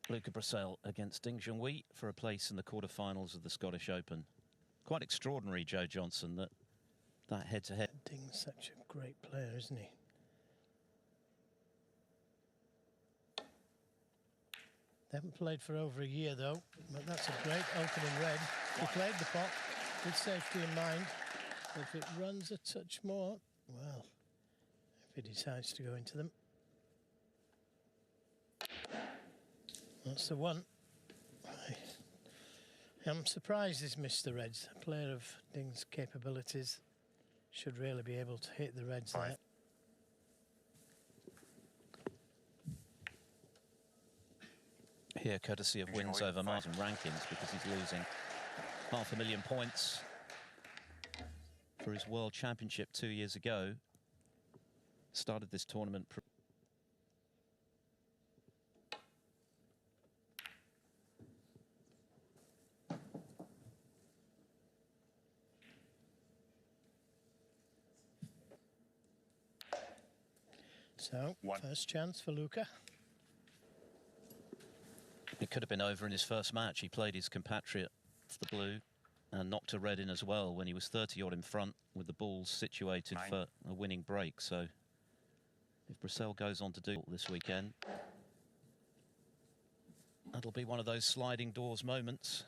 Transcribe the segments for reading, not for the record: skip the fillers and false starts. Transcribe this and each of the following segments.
Luca Brecel against Junhui for a place in the quarterfinals of the Scottish Open. Quite extraordinary, Joe Johnson, that head-to-head. Ding's such a great player, isn't he? They haven't played for over a year, though, but that's a great opening red. He played the pot with safety in mind. If it runs a touch more, well, if he decides to go into them. That's the one. I'm surprised he's missed the reds. A player of Ding's capabilities should really be able to hit the reds there. Here, courtesy of wins over Martin rankings, because he's losing 500,000 points for his World Championship 2 years ago. Started this tournament. So, first chance for Luca. It could have been over in his first match. He played his compatriot, the blue, and knocked a red in as well when he was 30-odd in front with the balls situated for a winning break. So if Brecel goes on to do this weekend, that'll be one of those sliding doors moments.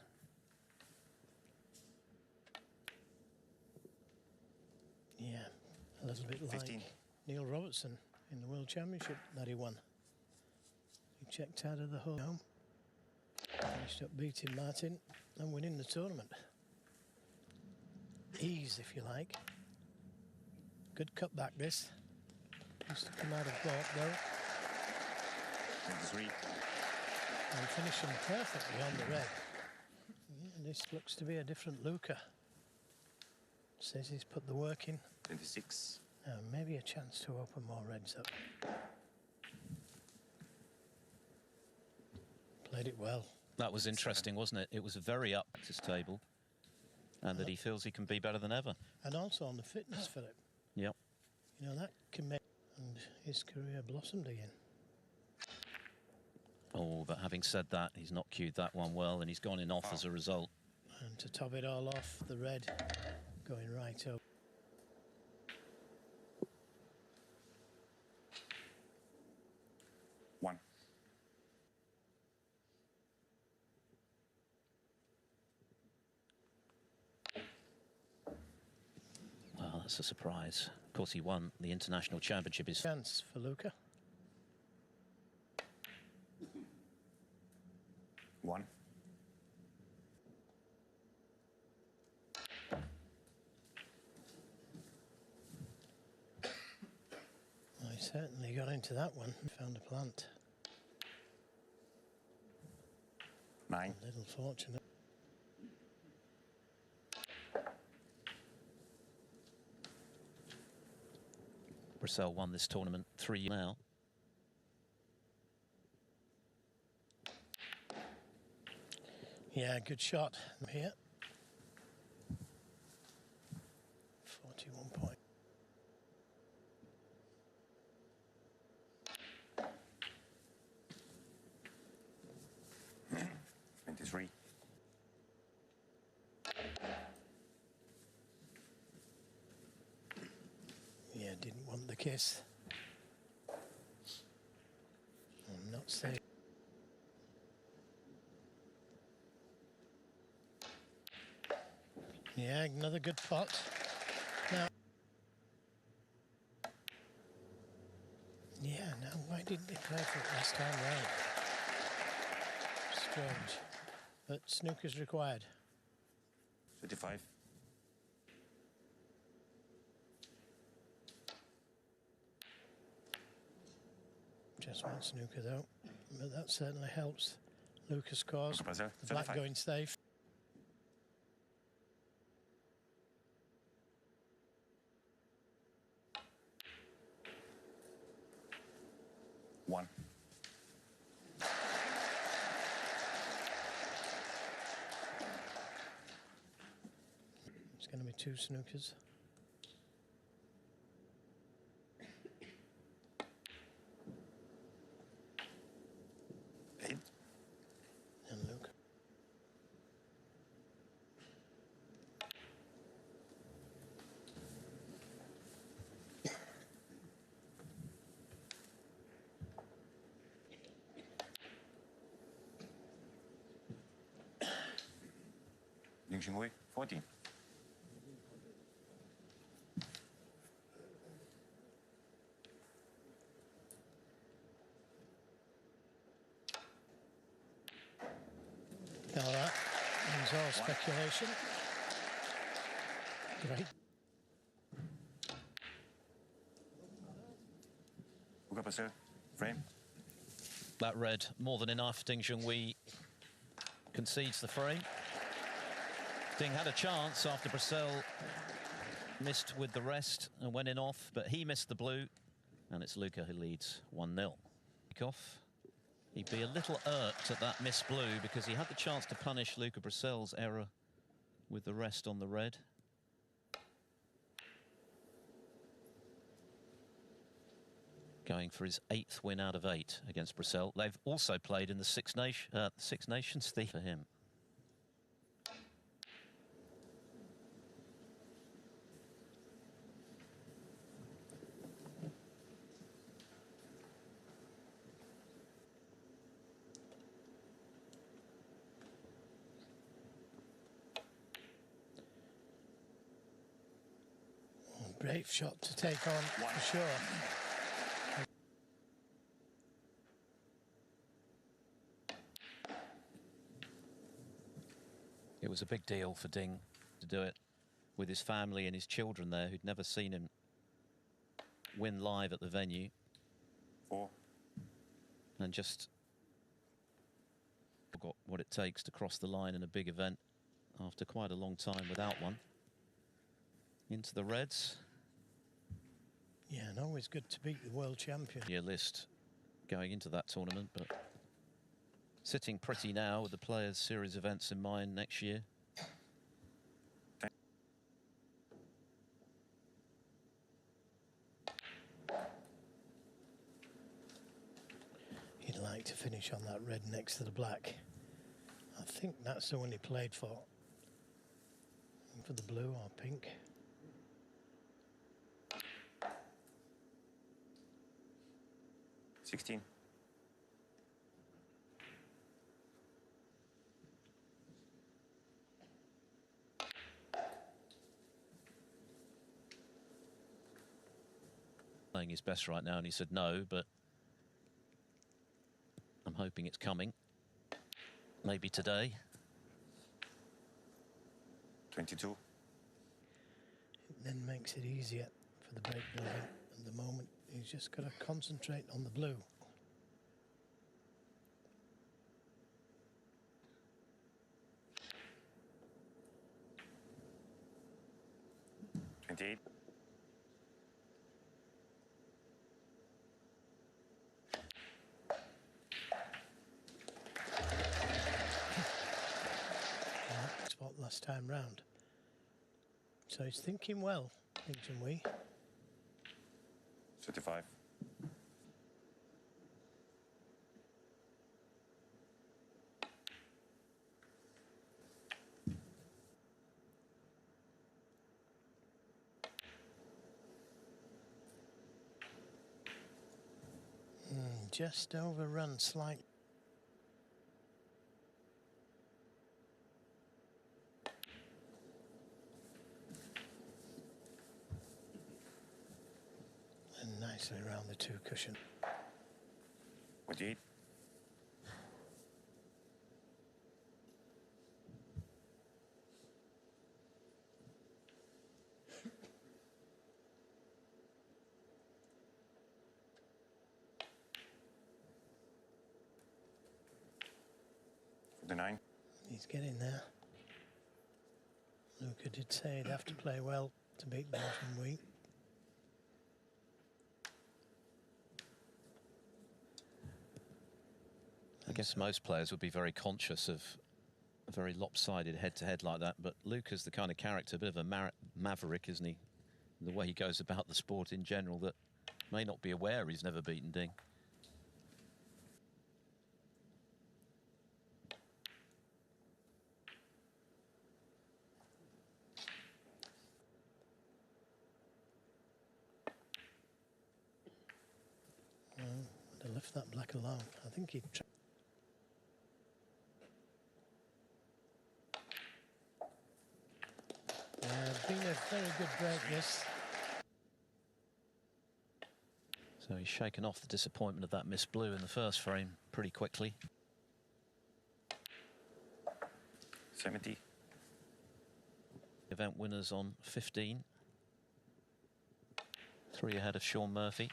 Yeah, a little bit like Neil Robertson in the World Championship that he won. He checked out of the home, finished up beating Martin and winning the tournament. Ease, if you like. Good cutback this. Used to come out of block though. And finishing perfectly on the red. Yeah, this looks to be a different Luca. Says he's put the work in. 26. Maybe a chance to open more reds up. Played it well. That was interesting, wasn't it? It was a very up to his table, and that he feels he can be better than ever. And also on the fitness, Philip. Yep. You know, that can make... And his career blossomed again. Oh, but having said that, he's not cued that one well, and he's gone in off as a result. And to top it all off, the red going right over. Well, that's a surprise. Of course, he won the international championship. His chance for Luca. 1. Well, he certainly got into that one. Found a plant. 9. A little fortunate. Brecel won this tournament 3 years now. Yeah, good shot here. 41 point. Yeah, didn't want the kiss. I'm not safe. Yeah, another good pot. Now, yeah, now why didn't they play for it last time round? Strange. But snooker's required. 35. Just one snooker though, but that certainly helps Luca's cause. The black going safe. One. It's going to be 2 snookers. Ding Junhui, 14. All right, ends all speculation. Great. Luca Brecel, frame. That red, more than enough. Ding Junhui concedes the frame. Ding had a chance after Brecel missed with the rest and went in off, but he missed the blue, and it's Luca who leads 1-0. Off. He'd be a little irked at that missed blue because he had the chance to punish Luca Brecel's error with the rest on the red. Going for his 8th win out of 8 against Brecel. They've also played in the Six Nations theme for him. Brave shot to take on, for sure. It was a big deal for Ding to do it with his family and his children there who'd never seen him win live at the venue. 4. And just forgot what it takes to cross the line in a big event after quite a long time without one. Into the reds. Yeah, and always good to beat the world champion. Year list going into that tournament, but sitting pretty now with the Players' Series events in mind next year. He'd like to finish on that red next to the black. I think that's the one he played for. For the blue or pink. $16. Playing his best right now, and he said no, but I'm hoping it's coming. Maybe today. 22. It then makes it easier for the break building. At the moment, he's just got to concentrate on the blue. $28. Spot last time round. So he's thinking well, Junhui. 35. Just overrun slightly. And nicely around the 2 cushion. 48. The 9. He's getting there. Luca did say he'd have to play well to beat Junhui. I guess most players would be very conscious of a very lopsided head-to-head like that, but Luca's the kind of character, a bit of a maverick, isn't he? The way he goes about the sport in general, that may not be aware he's never beaten Ding. To left that black alone. I think he'd try. Very good break, this. So he's shaken off the disappointment of that missed blue in the first frame pretty quickly. 70. Event winners on 15. 3 ahead of Sean Murphy.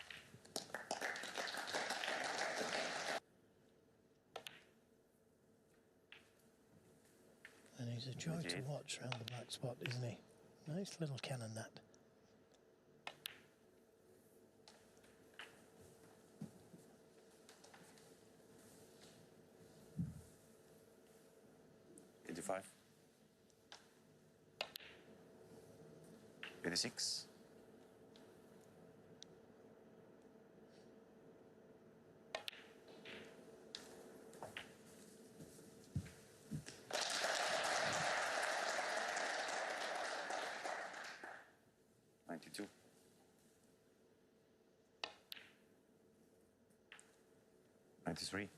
And he's a joy to watch round the back spot, isn't he? Nice little cannon, that. $85. 86. $92. 93.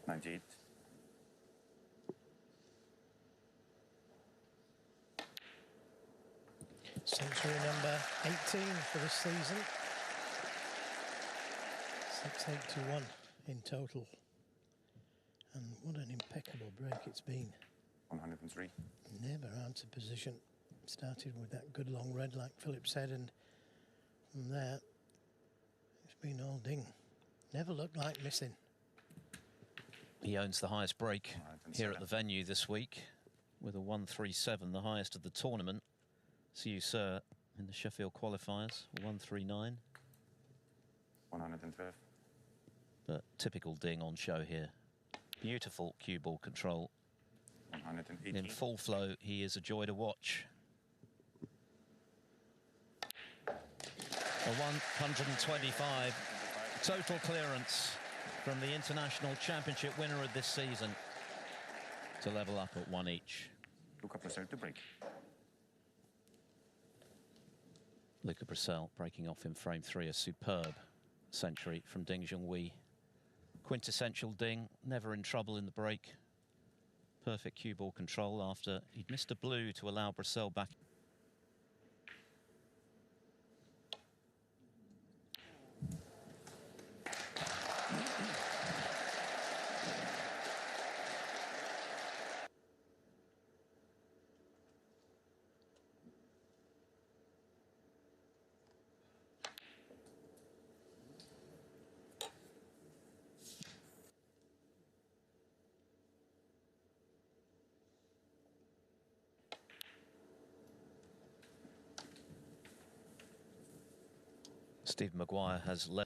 98. Century number 18 for this season. 6-8-1 in total. And what an impeccable break it's been. 103. Never out of position. Started with that good long red, like Philip said, and from there, it's been all ding. Never looked like missing. He owns the highest break here 107. at the venue this week with a 137, the highest of the tournament. See you, sir, in the Sheffield qualifiers, 139. 112. But typical ding on show here. Beautiful cue ball control. 180. In full flow, he is a joy to watch. A 125 total clearance from the International Championship winner of this season to level up at 1 each. Luca Brecel to break. Luca Brecel breaking off in frame 3, a superb century from Ding Junhui. Quintessential Ding, never in trouble in the break. Perfect cue ball control after he'd missed a blue to allow Brecel back. Steve Maguire has led.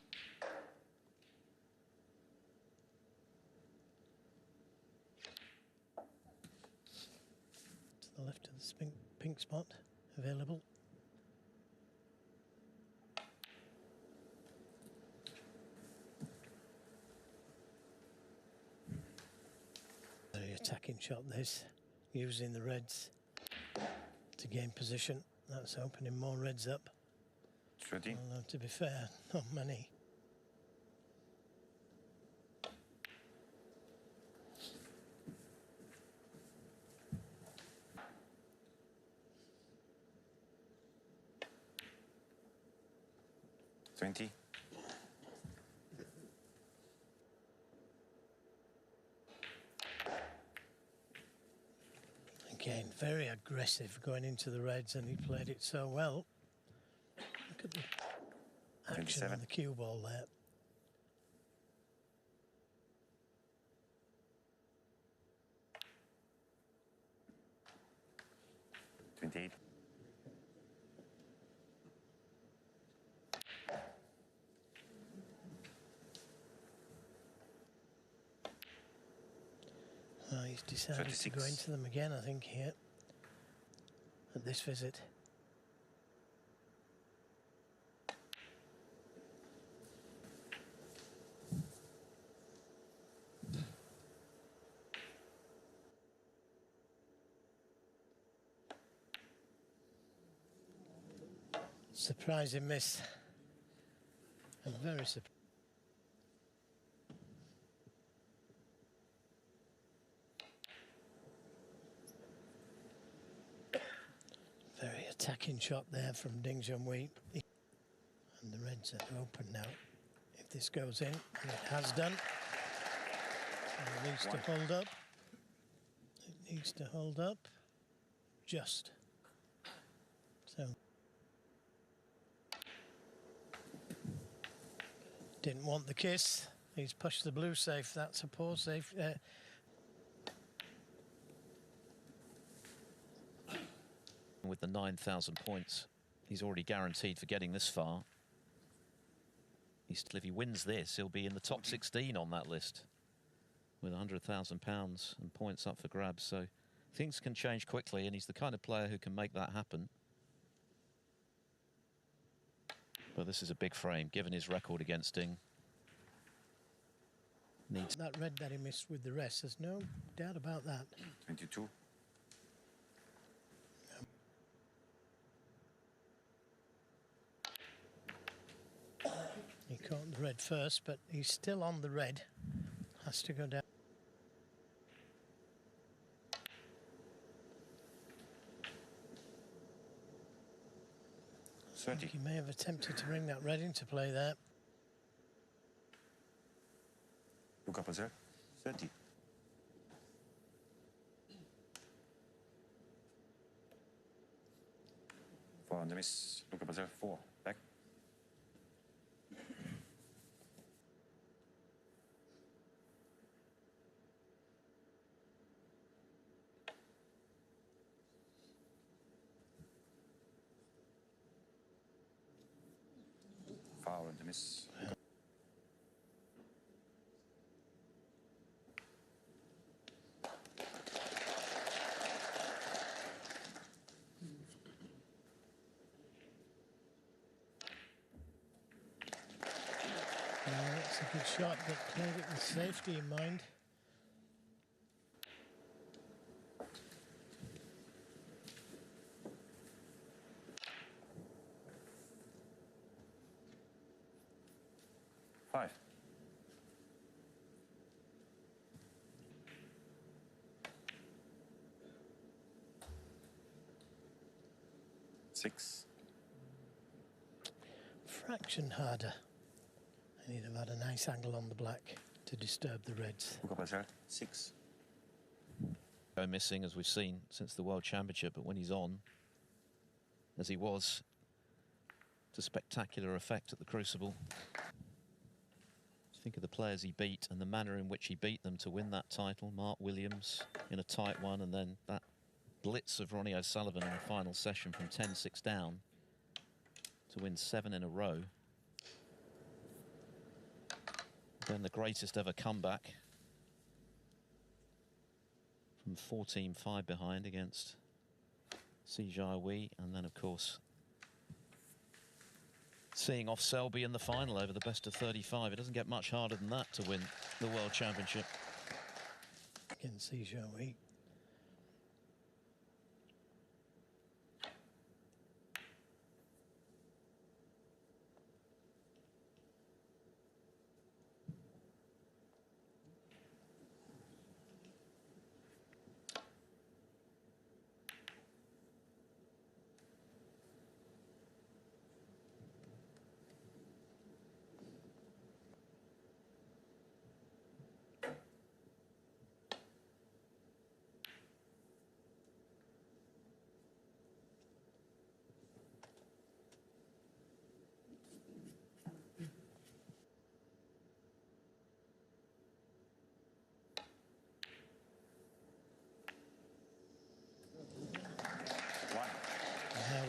To the left of the pink spot available. Very attacking shot this, using the reds to gain position. That's opening more reds up. 30. Although, to be fair, not many. $20. Again, very aggressive going into the reds, and he played it so well. Look at the action 27. on the cue ball there. $28. He's decided to go 36. into them again, I think, here at this visit. Surprising miss. A very surprising. Very attacking shot there from Junhui. And the reds are open now. If this goes in, and it has done, it needs to hold up. It needs to hold up. Just. So. Didn't want the kiss. He's pushed the blue safe. That's a poor safe. With the 9,000 points, he's already guaranteed for getting this far. If he wins this, he'll be in the top 16 on that list with £100,000 and points up for grabs. So things can change quickly, and he's the kind of player who can make that happen. But this is a big frame, given his record against Ding. Needs that red that he missed with the rest, there's no doubt about that. 22. He caught the red first, but he's still on the red. Has to go down. I think he may have attempted to bring that red into play there. Luca Brecel, 30. For the miss, Luca Brecel, 4. Back. Foul and the miss. That's a good shot, but played it with safety in mind. Five. Six. Fraction harder. And he'd have had a nice angle on the black to disturb the reds. Luca Brecel, 6. go missing, as we've seen since the World Championship, but when he's on, as he was, it's a spectacular effect at the Crucible. Think of the players he beat and the manner in which he beat them to win that title. Mark Williams in a tight one, and then that blitz of Ronnie O'Sullivan in the final session from 10-6 down to win 7 in a row. Then the greatest ever comeback from 14-5 behind against Junhui, and then of course seeing off Selby in the final over the best of 35. It doesn't get much harder than that to win the World Championship. Against Junhui.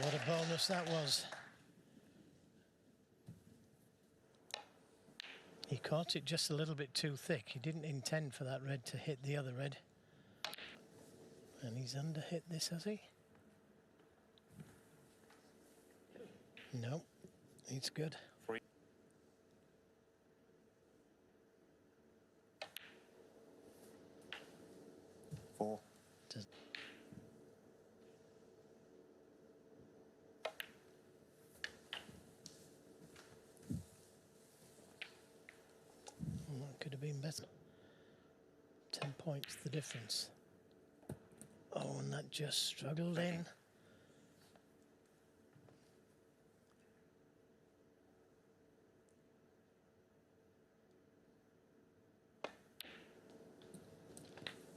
What a bonus that was. He caught it just a little bit too thick. He didn't intend for that red to hit the other red. And he's under-hit this, has he? No, it's good. 3. 4. Does could have been better. 10 points the difference. Oh, and that just struggled in.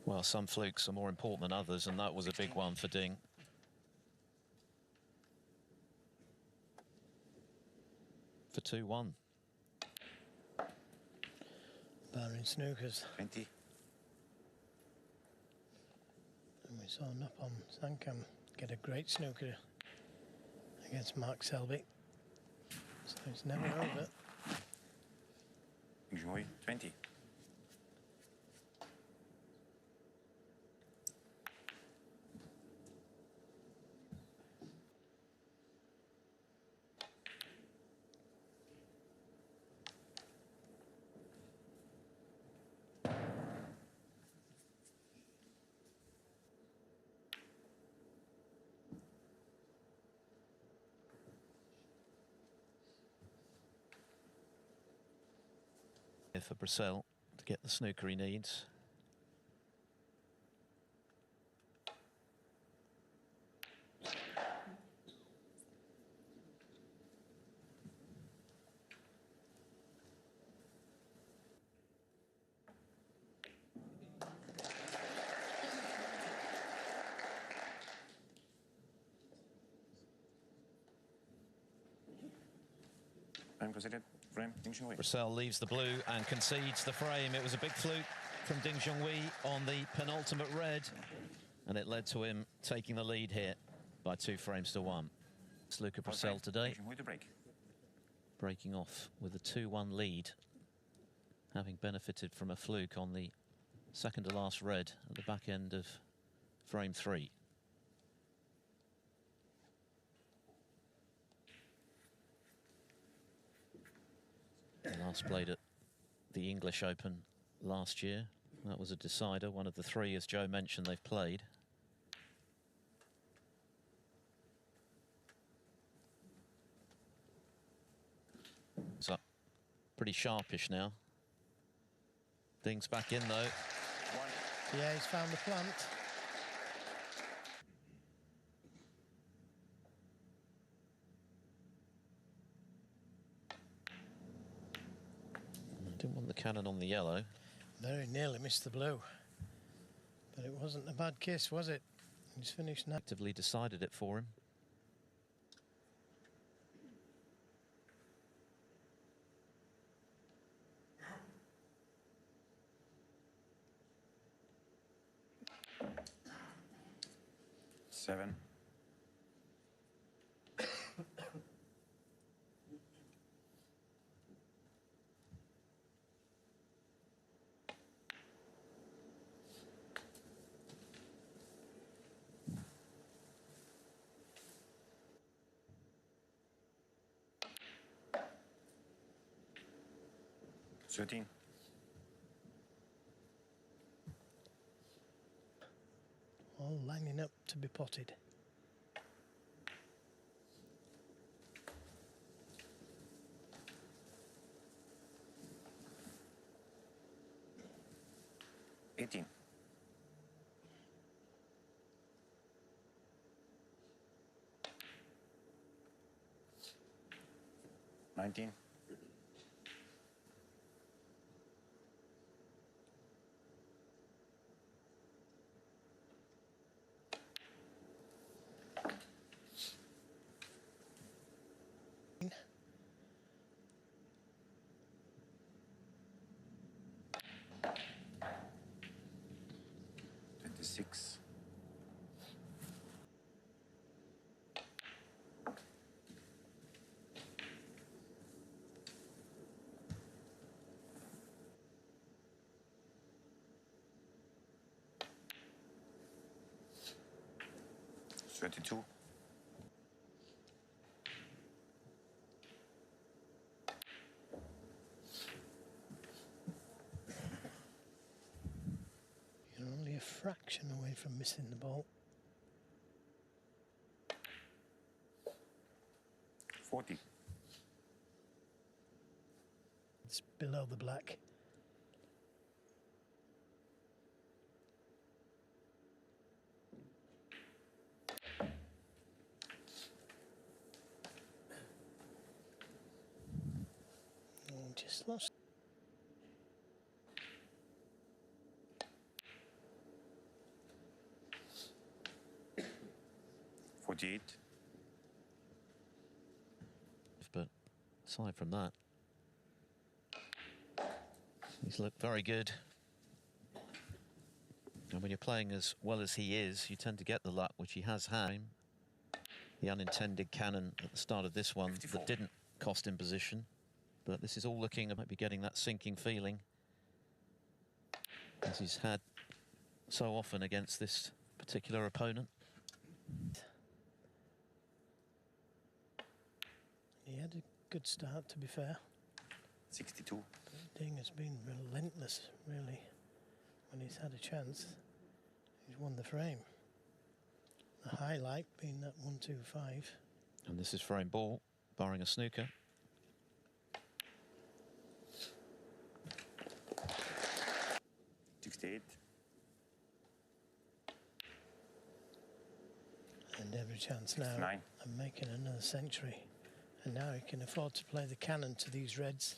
Well, some flukes are more important than others, and that was a big one for Ding. For 2-1. Barring snookers. 20. And we saw Nupon Sankam get a great snooker against Mark Selby. So it's never over. Junhui, 20. For Brecel to get the snooker he needs. Time considered. Frame, Ding Junhui. Brecel leaves the blue and concedes the frame. It was a big fluke from Ding Junhui on the penultimate red, and it led to him taking the lead here by 2 frames to 1. It's Luca Brecel today, Junhui to break. breaking off with a 2-1 lead, having benefited from a fluke on the second to last red at the back end of frame 3. Last played at the English Open last year. That was a decider, one of the 3, as Joe mentioned, they've played. It's up pretty sharpish now. Ding's back in though. 1. Yeah, he's found the plant. Didn't want the cannon on the yellow. Very nearly missed the blue. But it wasn't a bad kiss, was it? He's finished now. Actively decided it for him. Seven. Thirteen. All lining up to be potted. Eighteen. 19. 26. 32. 'You're only a fraction away from missing the ball. 40. It's below the black. just lost. $48. But aside from that, he's looked very good. And when you're playing as well as he is, you tend to get the luck, which he has had. The unintended cannon at the start of this one 54. that didn't cost him position. But this is all looking, I might be getting that sinking feeling, as he's had so often against this particular opponent. He had a good start, to be fair. 62. But Ding has been relentless, really. When he's had a chance, he's won the frame. The highlight being that 1-2-5. And this is frame ball, barring a snooker. $68. And every chance now 69. of making another century. And now he can afford to play the cannon to these reds.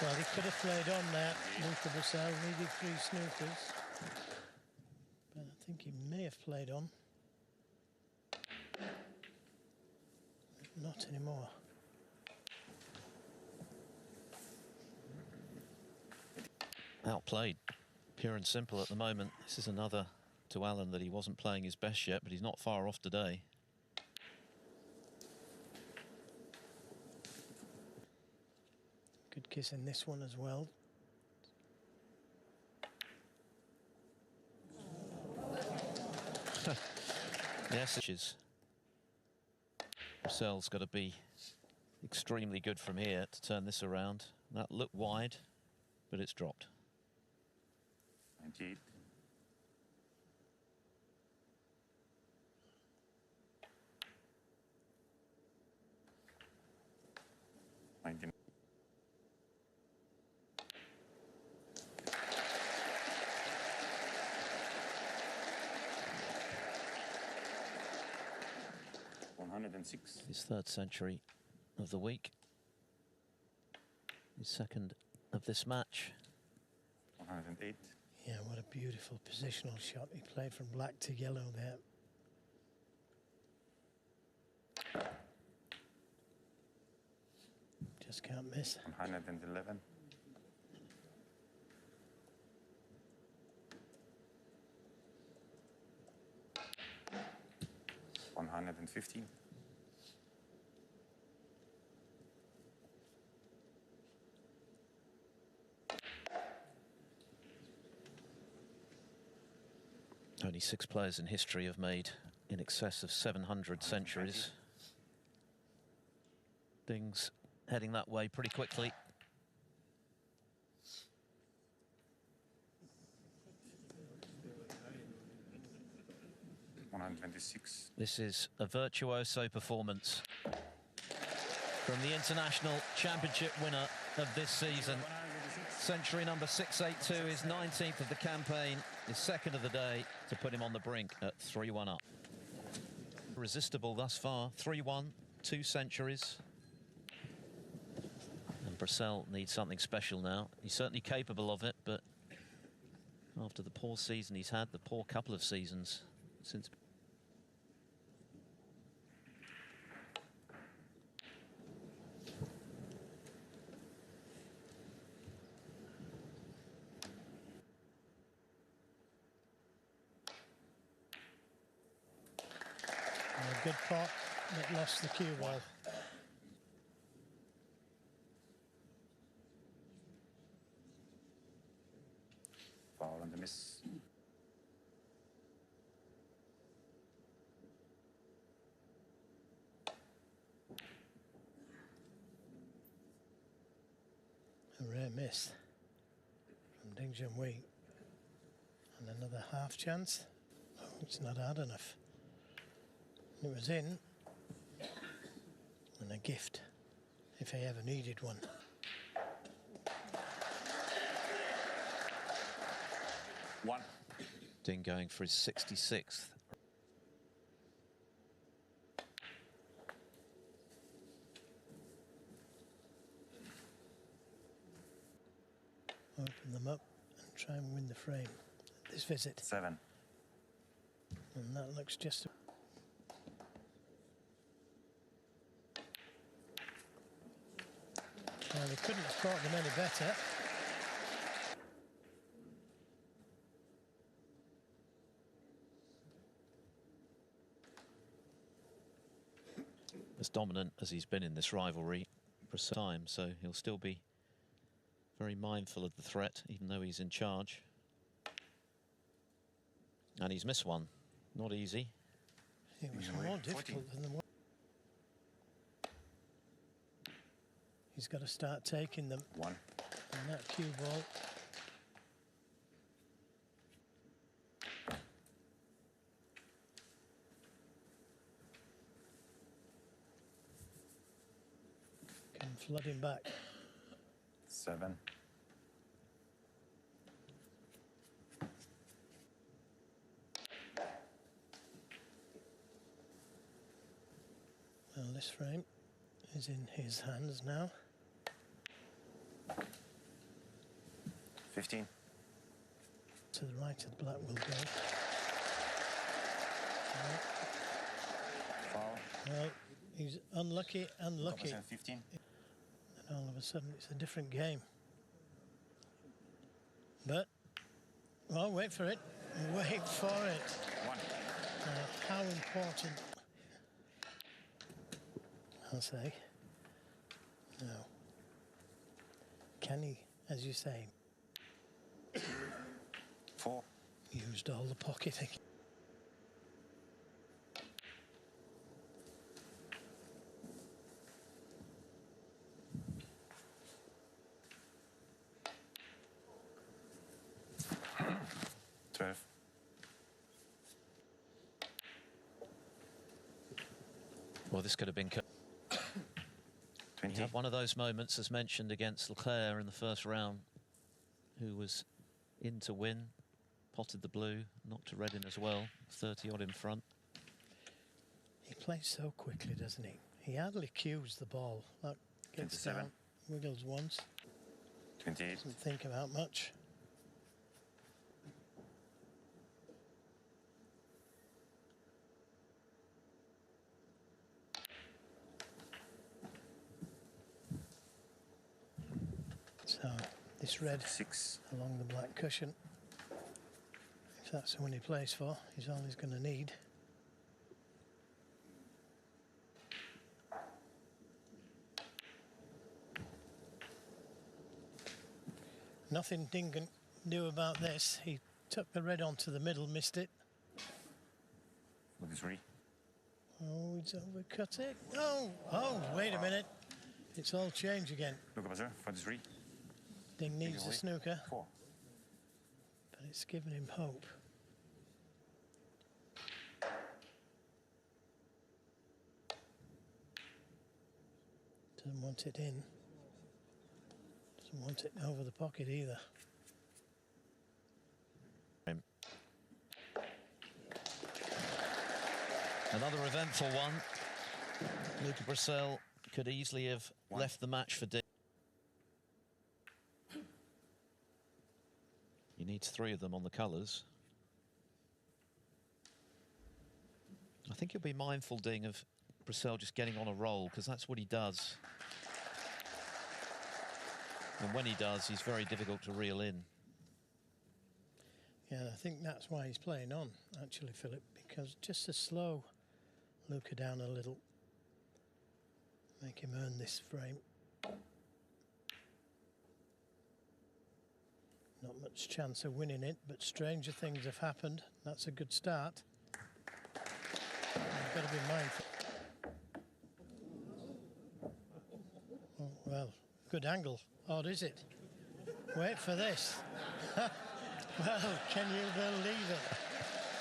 Well, he could have played on there. Luca Brecel needed 3 snookers. But I think he may have played on. Not anymore. Outplayed, pure and simple at the moment. This is another to Alan that he wasn't playing his best yet, but he's not far off today. Good kiss in this one as well. Yes, it is. Brecel's got to be extremely good from here to turn this around. That looked wide, but it's dropped. 98. $106. His 3rd century of the week. His 2nd of this match. 108. Yeah, what a beautiful positional shot. He played from black to yellow there. Just can't miss. 111. 115. Only 6 players in history have made in excess of 700 centuries. Things heading that way pretty quickly. $126. This is a virtuoso performance from the International Championship winner of this season. Century number 682, his 19th of the campaign, his 2nd of the day, to put him on the brink at 3-1 up. Irresistible thus far, 3-1, 2 centuries. And Brecel needs something special now. He's certainly capable of it, but after the poor season he's had, the poor couple of seasons since... A good pot that lost the cue ball. Foul and a miss. A rare miss from Junhui. And Another half chance. Oh, it's not hard enough. It was in. And a gift, if I ever needed one. One. Ding going for his 66th. Open them up and try and win the frame at this visit. 7. And that looks just... Well, they couldn't have caught them any better. As dominant as he's been in this rivalry for some time, so he'll still be very mindful of the threat, even though he's in charge. And he's missed one. Not easy. It was more difficult than the one. He's got to start taking them. 1. And that cue ball. Can flood him back. 7. Well, this frame is in his hands now. 15. To the right of the black will go. Foul. Well, he's unlucky and lucky. 15. And all of a sudden it's a different game. But, well, wait for it. Wait for it. 1. How important, I'll say. Now, can he, as you say, 4. used all the pocketing? Well, this could have been... 20. He had one of those moments, as mentioned, against Leclerc in the first round, who was in to win, potted the blue, knocked a red in as well, 30-odd in front. He plays so quickly, doesn't he? He hardly cues the ball. That gets 27. down, wiggles once, 28. doesn't think about much. So this red 6. along the black cushion, if that's the one he plays for, is all he's going to need. Nothing Ding can do about this. He took the red onto the middle, missed it. 43. Oh, he's overcut it. Oh, wait a minute. It's all change again. Luca Brecel, 43. Ding needs a snooker, 4. but it's given him hope. Doesn't want it in. Doesn't want it over the pocket either. Another eventful one. Luca Brecel could easily have left the match for Ding. He needs 3 of them on the colours. I think he'll be mindful, Ding, of Brecel just getting on a roll, because that's what he does. And when he does, he's very difficult to reel in. Yeah, I think that's why he's playing on, actually, Philip, because just to slow Luca down a little, make him earn this frame. Not much chance of winning it, but stranger things have happened. That's a good start. You've got to be mindful. Oh, well, good angle. Odd, is it? Wait for this. Well, can you believe it?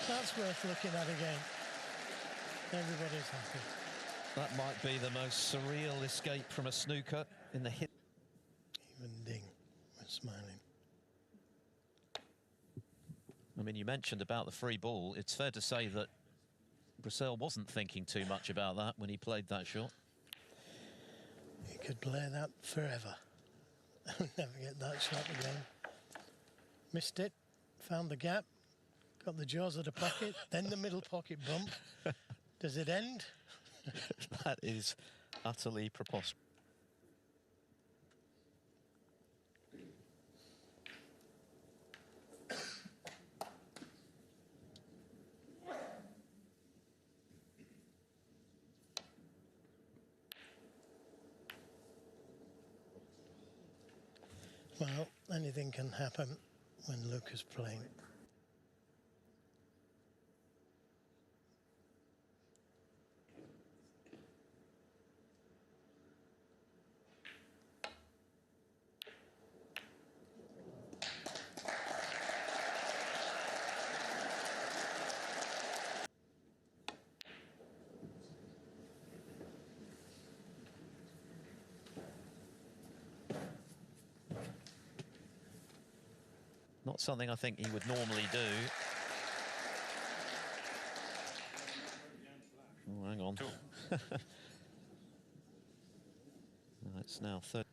That's worth looking at again. Everybody's happy. That might be the most surreal escape from a snooker in the hit. Even Ding was smiling. I mean, you mentioned about the free ball. It's fair to say that Brecel wasn't thinking too much about that when he played that shot. He could play that forever. Never get that shot again. Missed it, found the gap, got the jaws of the pocket, then the middle pocket bump. Does it end? That is utterly preposterous. Well, anything can happen when Luca's playing. Not something I think he would normally do. Oh, hang on. It's now third.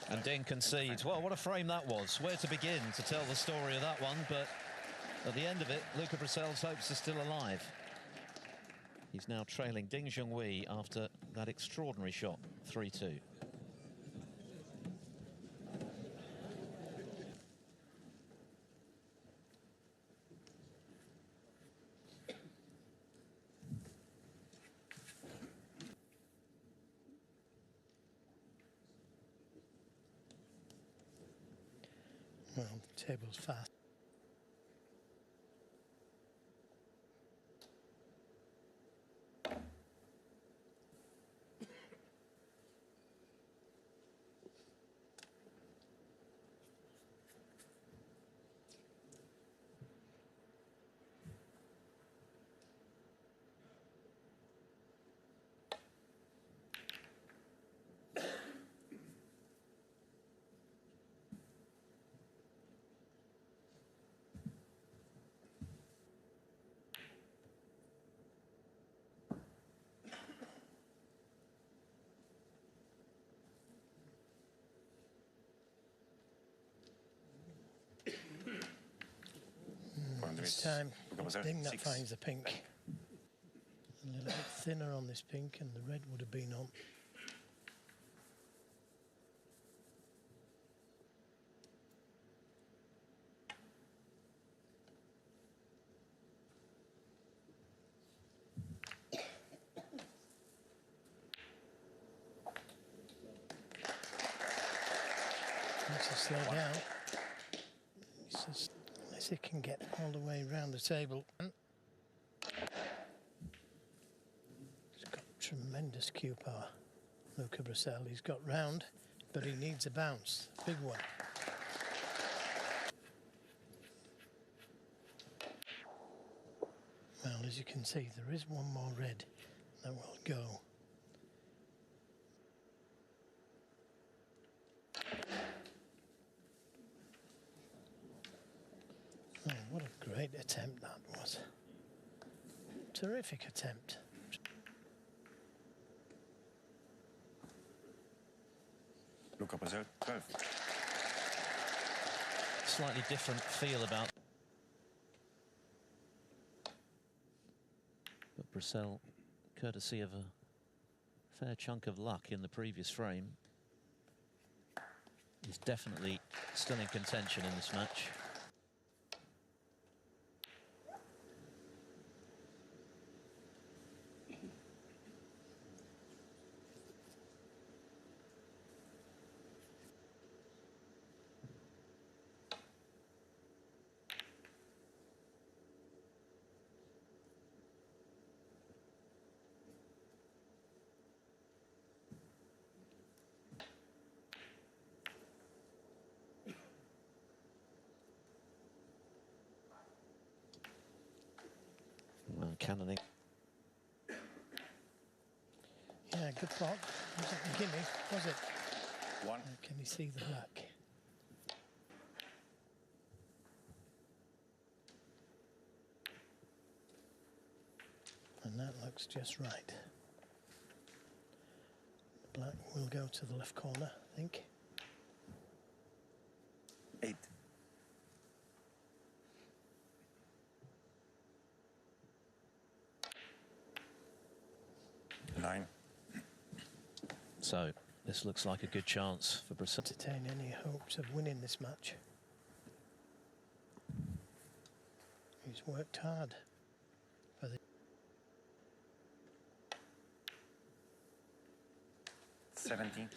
And Ding concedes. Well, what a frame that was. Where to begin to tell the story of that one, but at the end of it, Luca Brecel's hopes are still alive. He's now trailing Ding Junhui after that extraordinary shot, 3-2. Well, the table's fast. This time, Ding that finds the pink. A little bit thinner on this pink, and the red would have been on. Needs to slow down. Unless he can get all the way around the table. He's got tremendous cue power, Luca Brecel. He's got round, but he needs a bounce. Big one. Well, as you can see, there is one more red that will go. Oh, what a great attempt that was. Terrific attempt. Luca Brecel, 12. Slightly different feel about. But Brecel, courtesy of a fair chunk of luck in the previous frame, is definitely still in contention in this match. cannoning. Yeah, good pot. Was it a gimme? Was it? One. Can you see the black? And that looks just right. The black will go to the left corner, I think. 8. 9. So this looks like a good chance for Brecel. Entertain any hopes of winning this match. He's worked hard for the 17.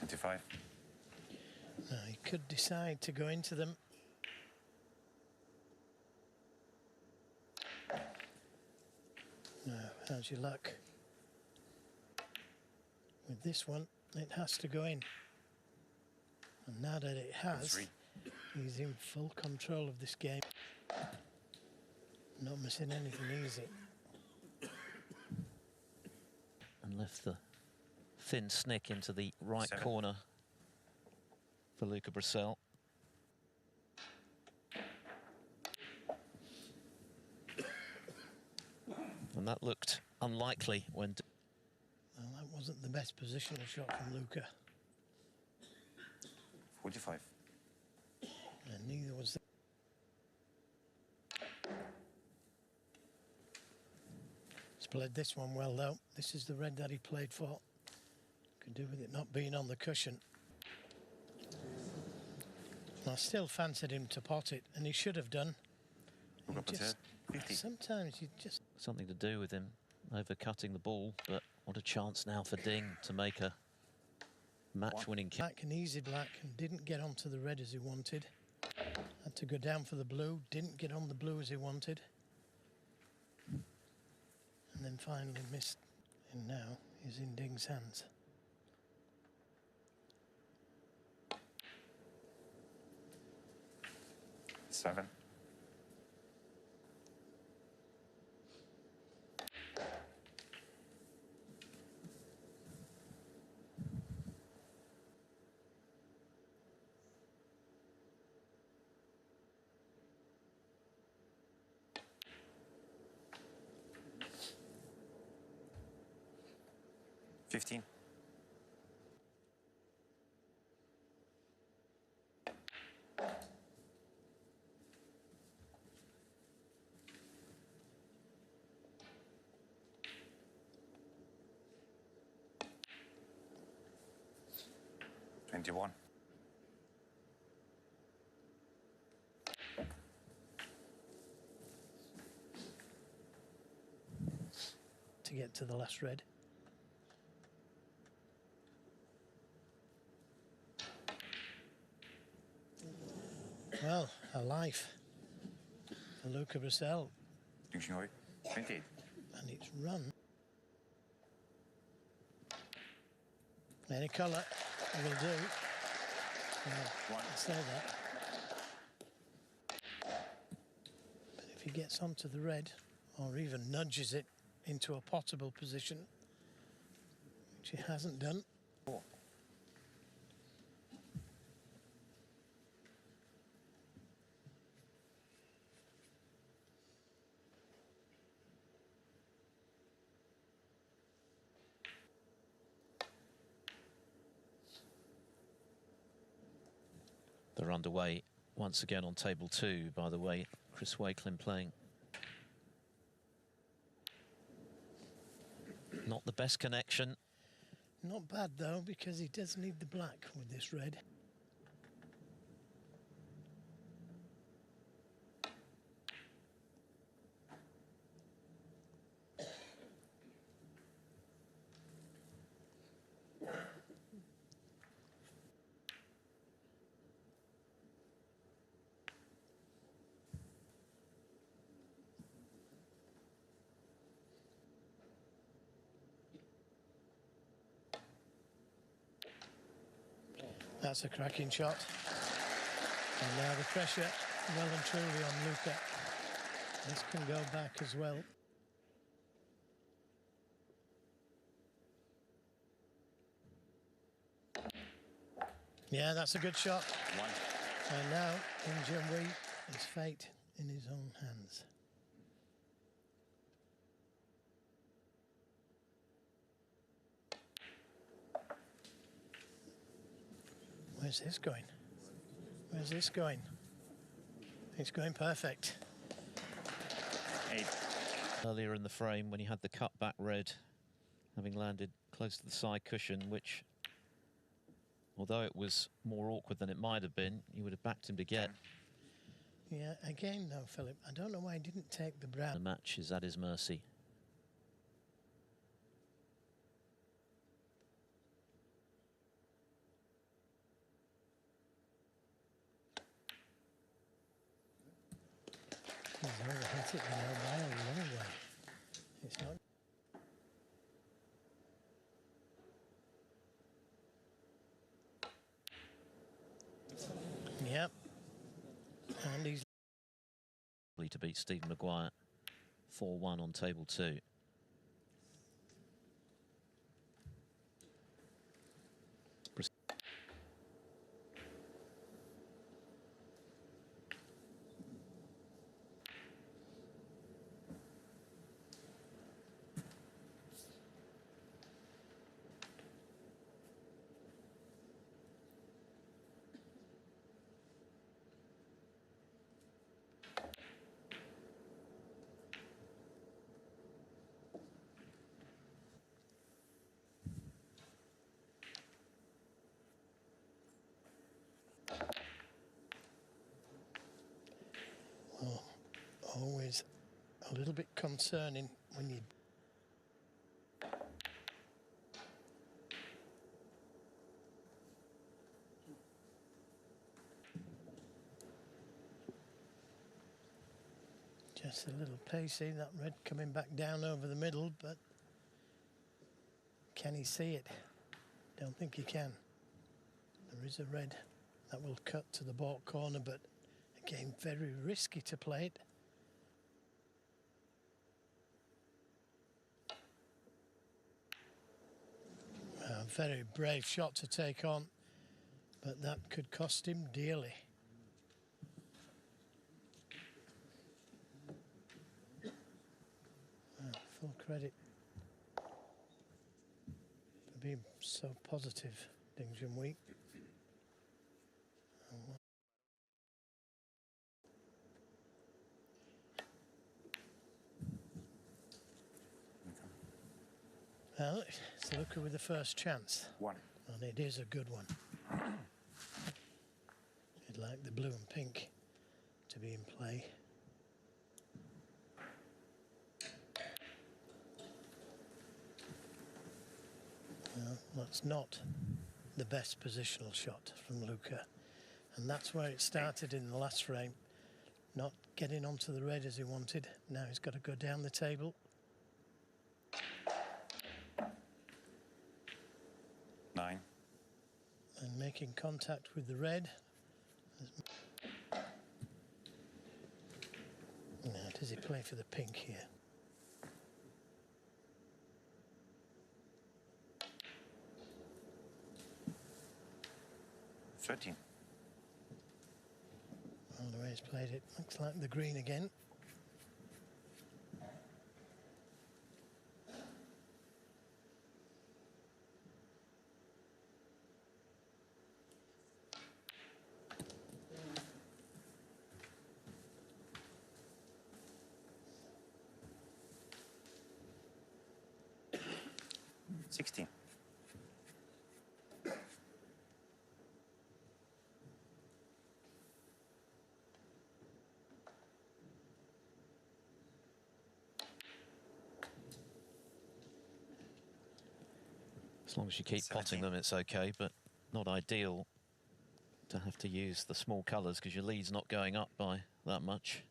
25. Now he could decide to go into them. Now, how's your luck? With this one, it has to go in. And now that it has, 3. he's in full control of this game. Not missing anything easy. And left the thin snick into the right 7. corner for Luca Brecel. And that looked unlikely when... Well, that wasn't the best positional shot from Luca. 45. And neither was the... He's played this one well, though. This is the red that he played for. Could do with it not being on the cushion. I still fancied him to pot it, and he should have done. Luca Brecel, 50. Sometimes you just... Something to do with him overcutting the ball, but what a chance now for Ding to make a match-winning kick. Black, an easy black, and didn't get onto the red as he wanted. Had to go down for the blue, didn't get on the blue as he wanted. And then finally missed, and now he's in Ding's hands. Seven. 15. 21. To get to the last red. Well, a life for Luca Brecel, Junhui, 28. and it's run. Any colour will do. One. I say that. But if he gets onto the red, or even nudges it into a potable position, which he hasn't done. 4. They're underway once again on table 2, by the way. Chris Wakelin playing. Not the best connection. Not bad though, because he does need the black with this red. That's a cracking shot. And now the pressure well and truly on Luca. This can go back as well. Yeah, that's a good shot. One. And now, in Junhui, his fate in his own hands. Where's this going? Where's this going? It's going perfect. 8. Earlier in the frame, when he had the cut back red, having landed close to the side cushion, which, although it was more awkward than it might have been, you would have backed him to get. Yeah, again though, Philip, I don't know why he didn't take the brown. The match is at his mercy. He's overhit it by a long way. It's not. Yep. And he's To beat Stephen Maguire 4-1 on table 2. well, always a little bit concerning when you. Just a little pacey, that red coming back down over the middle, but can he see it? Don't think he can. There is a red that will cut to the baulk corner, but again, very risky to play it. A very brave shot to take on, but that could cost him dearly. Well, full credit for being so positive, Ding Junhui. Well, it's Luca with the first chance. 1. And it is a good one. You'd like the blue and pink to be in play. Well, that's not the best positional shot from Luca. And that's where it started in the last frame. Not getting onto the red as he wanted. Now he's got to go down the table. Nine. And making contact with the red. Now, does he play for the pink here? Thirteen. Well, the way he's played it, looks like the green again. Sixteen. As long as you keep 17. potting them, it's okay, but not ideal to have to use the small colours because your lead's not going up by that much.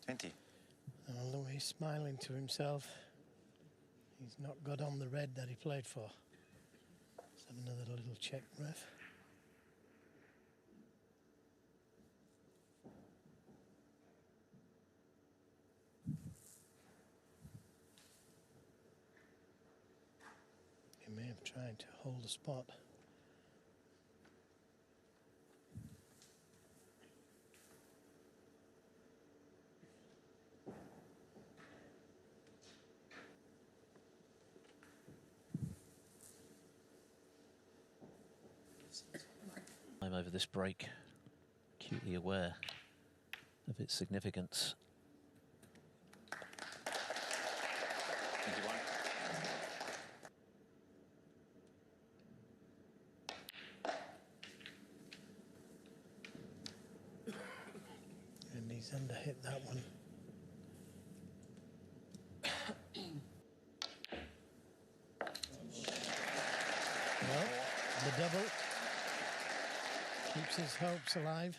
20. Although he's smiling to himself, he's not got on the red that he played for. Let's have another little check, ref. He may have tried to hold a spot. I'm over this break, acutely aware of its significance. 21. And he's underhit that one. Well, the double keeps his hopes alive.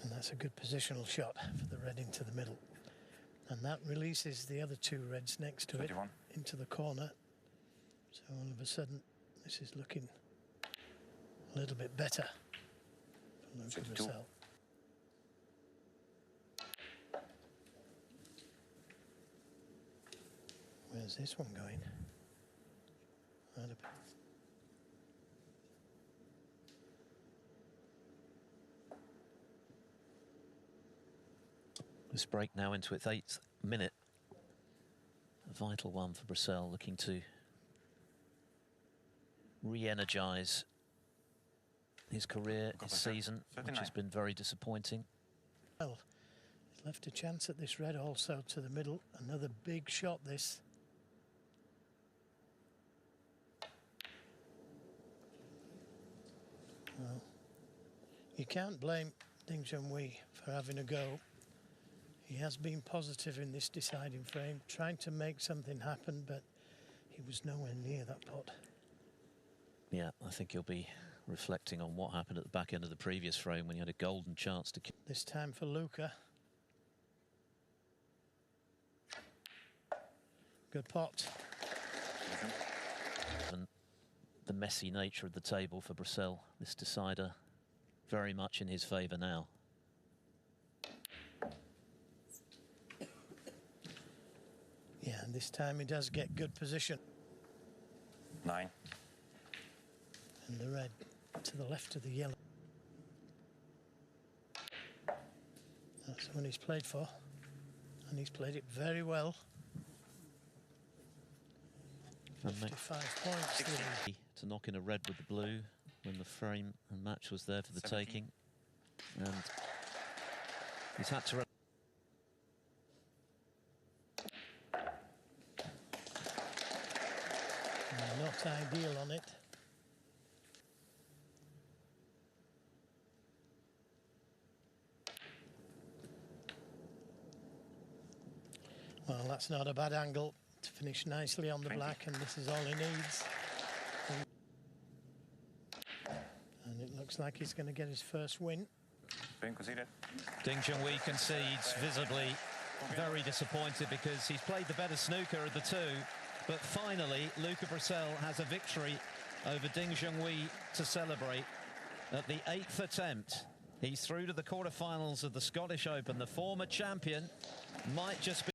And that's a good positional shot for the red into the middle. And that releases the other two reds next to 21. it into the corner. So all of a sudden, this is looking a little bit better for Luca 22. Brecel. Where's this one going? This break now into its 8th minute. A vital one for Brecel, looking to re-energise his career this season, which has been very disappointing. Well, he's left a chance at this red also to the middle. Another big shot this. Well, you can't blame Junhui for having a go. He has been positive in this deciding frame, trying to make something happen, but he was nowhere near that pot. Yeah, I think he'll be reflecting on what happened at the back end of the previous frame when he had a golden chance to... This time for Luca. Good pot. And the messy nature of the table for Brecel, this decider, very much in his favour now. Yeah, and this time he does get good position. 9. And the red to the left of the yellow. That's the one he's played for. And he's played it very well. 55 points. To knock in a red with the blue when the frame and match was there for the 17. taking. And he's had to... Not ideal on it. Well, that's not a bad angle to finish nicely on the black, and this is all he needs. And it looks like he's going to get his first win. Junhui concedes, visibly very disappointed because he's played the better snooker of the two. But finally, Luca Brecel has a victory over Junhui to celebrate. At the 8th attempt, he's through to the quarterfinals of the Scottish Open. The former champion might just be...